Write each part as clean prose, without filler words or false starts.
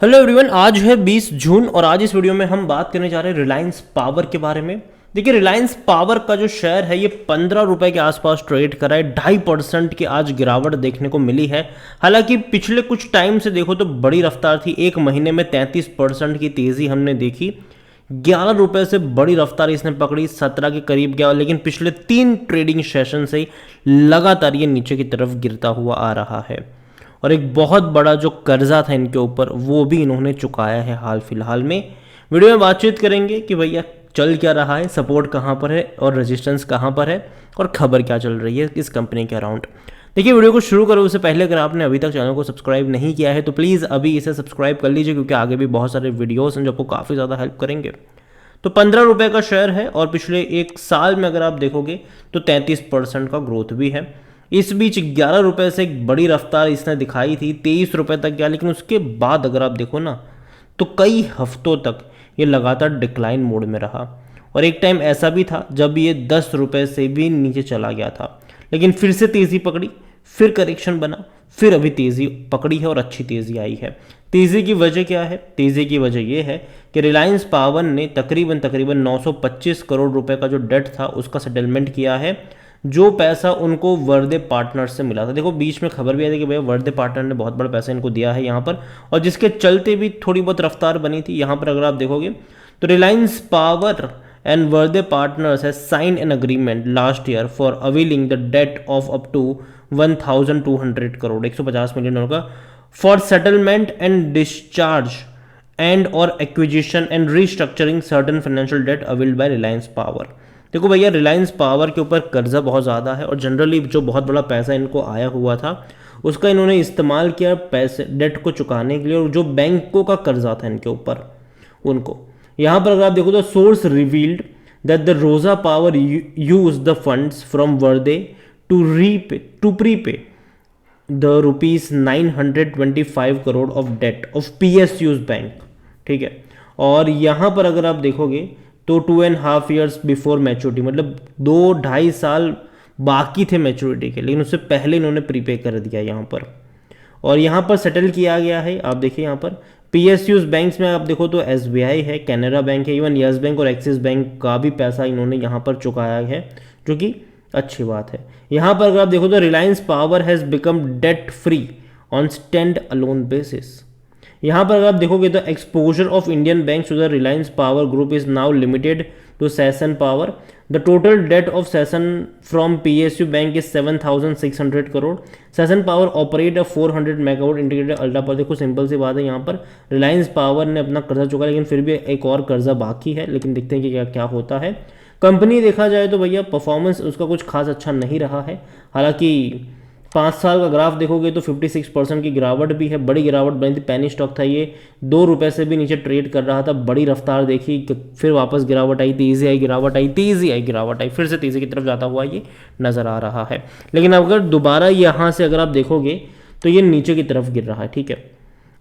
Hello everyone, आज है 20 जून और आज इस वीडियो में हम बात करने जा रहे हैं रिलायंस पावर के बारे में। देखिए, रिलायंस पावर का जो शेयर है ये 15 रुपए के आसपास ट्रेड कर रहा है। 2.5% की आज गिरावट देखने को मिली है। हालांकि पिछले कुछ टाइम से देखो तो बड़ी रफ्तार थी। एक महीने में 33% की तेजी हमने देखी। 11 रुपए से बड़ी रफ्तार इसने पकड़ी, 17 के करीब गया, लेकिन पिछले 3 ट्रेडिंग सेशन से ही लगातार ये नीचे की तरफ गिरता हुआ आ रहा है। और एक बहुत बड़ा जो कर्जा था इनके ऊपर वो भी इन्होंने चुकाया है हाल फिलहाल में। वीडियो में बातचीत करेंगे कि भैया चल क्या रहा है, सपोर्ट कहाँ पर है और रेजिस्टेंस कहाँ पर है और खबर क्या चल रही है इस कंपनी के अराउंड। देखिए, वीडियो को शुरू करो उससे पहले अगर आपने अभी तक चैनल को सब्सक्राइब नहीं किया है तो प्लीज़ अभी इसे सब्सक्राइब कर लीजिए, क्योंकि आगे भी बहुत सारे वीडियोस हैं जो आपको काफ़ी ज़्यादा हेल्प करेंगे। तो 15 रुपये का शेयर है और पिछले एक साल में अगर आप देखोगे तो 33% का ग्रोथ भी है। इस बीच 11 रुपये से एक बड़ी रफ्तार इसने दिखाई थी, 23 रुपये तक गया, लेकिन उसके बाद अगर आप देखो ना तो कई हफ्तों तक ये लगातार डिक्लाइन मोड में रहा। और एक टाइम ऐसा भी था जब ये 10 रुपये से भी नीचे चला गया था, लेकिन फिर से तेज़ी पकड़ी, फिर करेक्शन बना, फिर अभी तेज़ी पकड़ी है और अच्छी तेज़ी आई है। तेज़ी की वजह क्या है? तेज़ी की वजह यह है कि रिलायंस पावर ने तकरीबन 925 करोड़ रुपए का जो डेट था उसका सेटलमेंट किया है, जो पैसा उनको वर्दे पार्टनर से मिला था। देखो, बीच में खबर भी आई थी कि भैया वर्दे पार्टनर ने बहुत बड़ा पैसा इनको दिया है यहाँ पर, और जिसके चलते भी थोड़ी बहुत रफ्तार बनी थी। यहाँ पर अगर आप देखोगे तो Reliance power and Verde partners has sign an agreement last year for availing the debt of up to 1200 crore 150 million dollar का for settlement and discharge and और acquisition and restructuring certain financial debt availed by Reliance power. देखो भैया, Reliance power के ऊपर कर्जा बहुत ज़्यादा है और जनरली जो बहुत बड़ा पैसा इनको आया हुआ था उसका इन्होंने इस्तेमाल किया पैसे डेट को चुकाने के लिए, और जो बैंकों का कर्जा था इनके ऊपर उनको। यहाँ पर अगर आप देखो तो source revealed that the Rosa power use the funds from Verde to prepay the ₹925 crore of debt of PSU's bank. ठीक है, और यहाँ पर अगर आप देखोगे तो 2.5 years बिफोर मैच्योरिटी, मतलब 2-2.5 साल बाकी थे मैच्योरिटी के, लेकिन उससे पहले इन्होंने प्रीपे कर दिया यहाँ पर। और यहाँ पर सेटल किया गया है। आप देखिए यहाँ पर PSU's बैंक्स में आप देखो तो SBI है, कैनरा बैंक है, इवन यस बैंक और एक्सिस बैंक का भी पैसा इन्होंने यहाँ पर चुकाया है, जो कि अच्छी बात है। यहाँ पर अगर आप देखो तो Reliance Power has become debt free on stand alone basis. यहाँ पर अगर आप देखोगे तो exposure of Indian bank to the Reliance Power group is now limited to Sasan power. The total debt of Sasan from PSU bank is 7,600 crore. Sasan power operate a 400 megawatt integrated ultra power. देखो, simple सी बात है, यहाँ पर रिलायंस पावर ने अपना कर्जा चुका, लेकिन फिर भी एक और कर्जा बाकी है, लेकिन देखते हैं कि क्या क्या होता है। कंपनी देखा जाए तो भैया परफॉर्मेंस उसका कुछ खास अच्छा नहीं रहा है। हालांकि 5 साल का ग्राफ देखोगे तो 56% की गिरावट भी है, बड़ी गिरावट बनी थी। पेनी स्टॉक था ये, 2 रुपये से भी नीचे ट्रेड कर रहा था, बड़ी रफ्तार देखी, फिर वापस गिरावट आई, तेज़ी आई, गिरावट आई, तेज़ी आई, गिरावट आई, फिर से तेज़ी की तरफ जाता हुआ ये नज़र आ रहा है। लेकिन अगर दोबारा यहाँ से अगर आप देखोगे तो ये नीचे की तरफ गिर रहा है। ठीक है,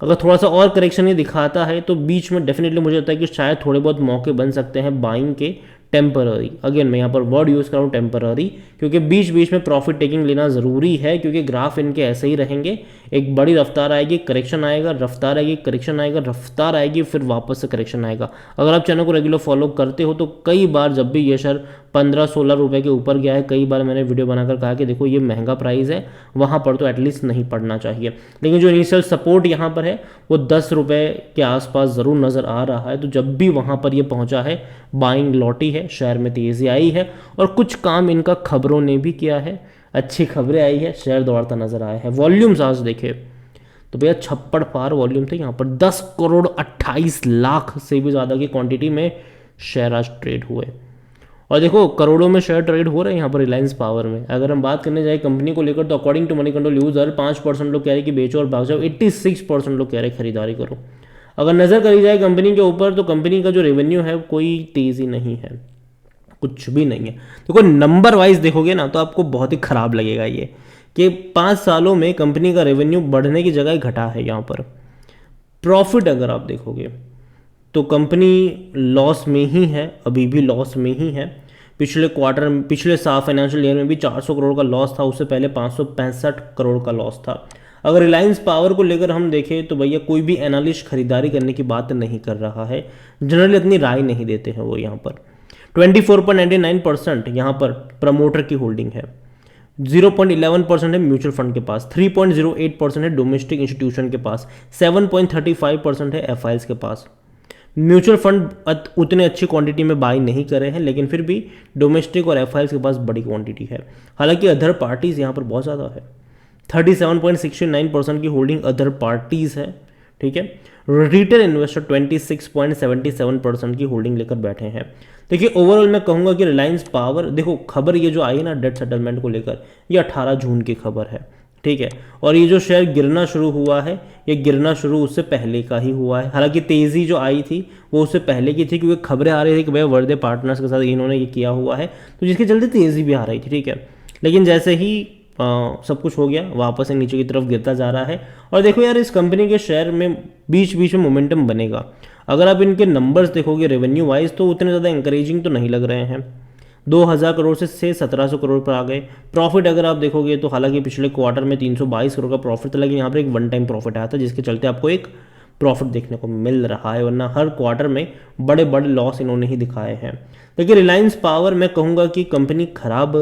अगर थोड़ा सा और करेक्शन ये दिखाता है तो बीच में डेफिनेटली मुझे लगता है कि शायद थोड़े बहुत मौके बन सकते हैं बाइंग के, टेम्पररी। अगेन मैं यहाँ पर वर्ड यूज़ कर रहा हूँ टेम्पररी, क्योंकि बीच बीच में प्रॉफिट टेकिंग लेना ज़रूरी है, क्योंकि ग्राफ इनके ऐसे ही रहेंगे। एक बड़ी रफ्तार आएगी, करेक्शन आएगा, रफ्तार आएगी, करेक्शन आएगा, रफ्तार आएगी, फिर वापस से करेक्शन आएगा। अगर आप चैनल को रेगुलर फॉलो करते हो तो कई बार जब भी ये शेयर 15-16 रुपये के ऊपर गया है, कई बार मैंने वीडियो बनाकर कहा कि देखो ये महंगा प्राइस है, वहाँ पर तो एटलीस्ट नहीं पड़ना चाहिए। लेकिन जो इनिशियल सपोर्ट यहाँ पर है वो 10 रुपये के आसपास ज़रूर नज़र आ रहा है। तो जब भी वहाँ पर ये पहुँचा है, बाइंग लौटी है, शेयर में तेज़ी आई है, और कुछ काम इनका खबरों ने भी किया है, अच्छी खबरें आई है, शेयर दौड़ता नज़र आया है। वॉल्यूम्स आज देखे तो भैया छप्पड़ पार वॉल्यूम थे। यहाँ पर 10 करोड़ 28 लाख से भी ज़्यादा की क्वांटिटी में शेयर आज ट्रेड हुए, और देखो करोड़ों में शेयर ट्रेड हो रहे हैं यहाँ पर रिलायंस पावर में। अगर हम बात करने जाए कंपनी को लेकर तो according to money control user 5% लोग कह रहे हैं कि बेचो और भाग जाओ, 86% लोग कह रहे हैं खरीदारी करो। अगर नज़र करी जाए कंपनी के ऊपर तो कंपनी का जो रेवेन्यू है कोई तेज़ी नहीं है, कुछ भी नहीं है। देखो नंबर वाइज देखोगे ना तो आपको बहुत ही ख़राब लगेगा ये कि 5 सालों में कंपनी का रेवेन्यू बढ़ने की जगह घटा है। यहाँ पर प्रॉफिट अगर आप देखोगे तो कंपनी लॉस में ही है, अभी भी लॉस में ही है। पिछले फाइनेंशियल ईयर में भी 400 करोड़ का लॉस था, उससे पहले 565 करोड़ का लॉस था। अगर रिलायंस पावर को लेकर हम देखें तो भैया कोई भी एनालिस्ट खरीदारी करने की बात नहीं कर रहा है, जनरली इतनी राय नहीं देते हैं वो। यहाँ पर 24.99% यहाँ पर प्रमोटर की होल्डिंग है, 0.11% है म्यूचुअल फंड के पास, 3.08% है डोमेस्टिक इंस्टीट्यूशन के पास, 7.35% है एफआईएस के पास। म्यूचुअल फंड उतने अच्छी क्वांटिटी में बाई नहीं करे हैं, लेकिन फिर भी डोमेस्टिक और एफआईएस के पास बड़ी क्वांटिटी है। हालांकि अदर पार्टीज यहाँ पर बहुत ज़्यादा है, 37.69% की होल्डिंग अदर पार्टीज है, ठीक है। रिटेल इन्वेस्टर 26.77% की होल्डिंग लेकर बैठे हैं। देखिए ओवरऑल मैं कहूँगा कि रिलायंस पावर, देखो खबर ये जो आई है ना डेट सेटलमेंट को लेकर, ये 18 जून की खबर है, ठीक है। और ये जो शेयर गिरना शुरू हुआ है, ये गिरना शुरू उससे पहले का ही हुआ है। हालांकि तेज़ी जो आई थी वो उससे पहले की थी, क्योंकि खबरें आ रही थी कि भैया वर्दे पार्टनर्स के साथ इन्होंने ये किया हुआ है, तो जिसके चलते तेज़ी भी आ रही थी, ठीक है। लेकिन जैसे ही सब कुछ हो गया, वापस से नीचे की तरफ गिरता जा रहा है। और देखो यार इस कंपनी के शेयर में बीच बीच में मोमेंटम बनेगा। अगर आप इनके नंबर्स देखोगे रेवेन्यू वाइज तो उतने ज़्यादा इंकरेजिंग तो नहीं लग रहे हैं, 2000 करोड़ से 1700 करोड़ पर आ गए। प्रॉफिट अगर आप देखोगे तो हालांकि पिछले क्वार्टर में 322 करोड़ का प्रॉफिट था, लेकिन यहाँ पर एक वन टाइम प्रॉफिट आया था, जिसके चलते आपको एक प्रॉफिट देखने को मिल रहा है, वरना हर क्वार्टर में बड़े बड़े लॉस इन्होंने ही दिखाए हैं। देखिए रिलायंस पावर मैं कहूँगा कि कंपनी खराब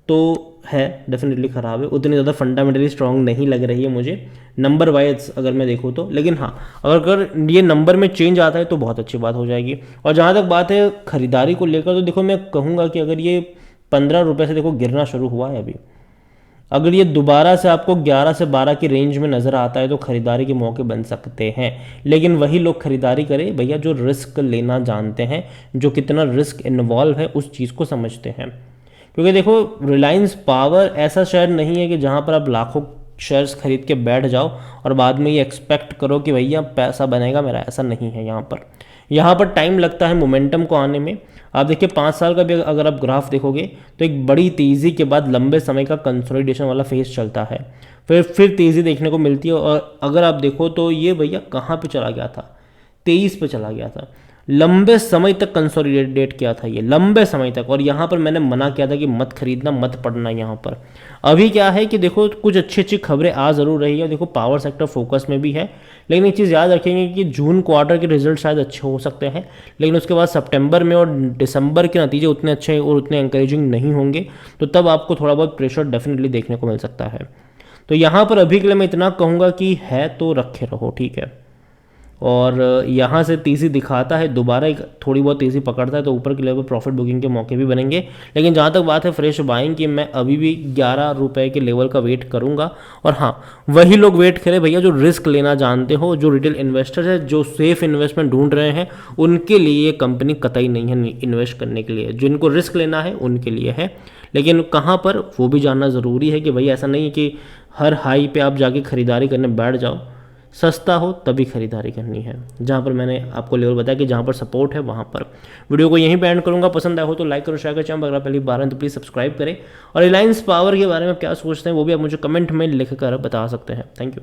तो है, डेफिनेटली ख़राब है, उतनी ज़्यादा फंडामेंटली स्ट्रांग नहीं लग रही है मुझे नंबर वाइज अगर मैं देखूँ तो। लेकिन हाँ, अगर ये नंबर में चेंज आता है तो बहुत अच्छी बात हो जाएगी। और जहाँ तक बात है खरीदारी को लेकर, तो देखो मैं कहूँगा कि अगर ये 15 रुपये से देखो गिरना शुरू हुआ है अभी, अगर ये दोबारा से आपको 11 से 12 की रेंज में नज़र आता है तो खरीदारी के मौके बन सकते हैं। लेकिन वही लोग खरीदारी करें भैया जो रिस्क लेना जानते हैं, जो कितना रिस्क इन्वॉल्व है उस चीज़ को समझते हैं। क्योंकि देखो रिलायंस पावर ऐसा शेयर नहीं है कि जहाँ पर आप लाखों शेयर्स खरीद के बैठ जाओ और बाद में ये एक्सपेक्ट करो कि भैया पैसा बनेगा मेरा, ऐसा नहीं है। यहाँ पर टाइम लगता है मोमेंटम को आने में। आप देखिए 5 साल का भी अगर आप ग्राफ देखोगे तो एक बड़ी तेज़ी के बाद लंबे समय का कंसोलिडेशन वाला फेज चलता है, फिर तेज़ी देखने को मिलती है। और अगर आप देखो तो ये भैया कहाँ पे चला गया था, 23 पे चला गया था, लंबे समय तक कंसोलिडेट किया था ये, लंबे समय तक। और यहाँ पर मैंने मना किया था कि मत खरीदना, मत पड़ना यहाँ पर। अभी क्या है कि देखो कुछ अच्छी अच्छी खबरें आ ज़रूर रही है, देखो पावर सेक्टर फोकस में भी है, लेकिन एक चीज़ याद रखेंगे कि जून क्वार्टर के रिजल्ट शायद अच्छे हो सकते हैं, लेकिन उसके बाद सितंबर में और दिसंबर के नतीजे उतने अच्छे और उतने इंकरेजिंग नहीं होंगे, तो तब आपको थोड़ा बहुत प्रेशर डेफिनेटली देखने को मिल सकता है। तो यहाँ पर अभी के लिए मैं इतना कहूँगा कि है तो रखे रहो, ठीक है। और यहाँ से तेज़ी दिखाता है, दोबारा एक थोड़ी बहुत तेज़ी पकड़ता है तो ऊपर के लेवल प्रॉफिट बुकिंग के मौके भी बनेंगे। लेकिन जहाँ तक बात है फ्रेश बाइंग की, मैं अभी भी 11 रुपये के लेवल का वेट करूँगा। और हाँ, वही लोग वेट करें भैया जो रिस्क लेना जानते हो, जो रिटेल इन्वेस्टर है, जो सेफ इन्वेस्टमेंट ढूंढ रहे हैं, उनके लिए ये कंपनी कतई नहीं है इन्वेस्ट करने के लिए। जिनको रिस्क लेना है उनके लिए है, लेकिन कहाँ पर वो भी जानना ज़रूरी है कि भाई ऐसा नहीं है कि हर हाई पे आप जाके खरीदारी करने बैठ जाओ। सस्ता हो तभी खरीदारी करनी है। जहाँ पर मैंने आपको लेवल बताया कि जहाँ पर सपोर्ट है वहाँ पर। वीडियो को यहीं पे एंड करूँगा। पसंद आया हो तो लाइक करो, शेयर करो, चैनल अगर पहली बार हैं तो प्लीज़ सब्सक्राइब करें। और रिलायंस पावर के बारे में क्या सोचते हैं वो भी आप मुझे कमेंट में लिख कर बता सकते हैं। Thank you.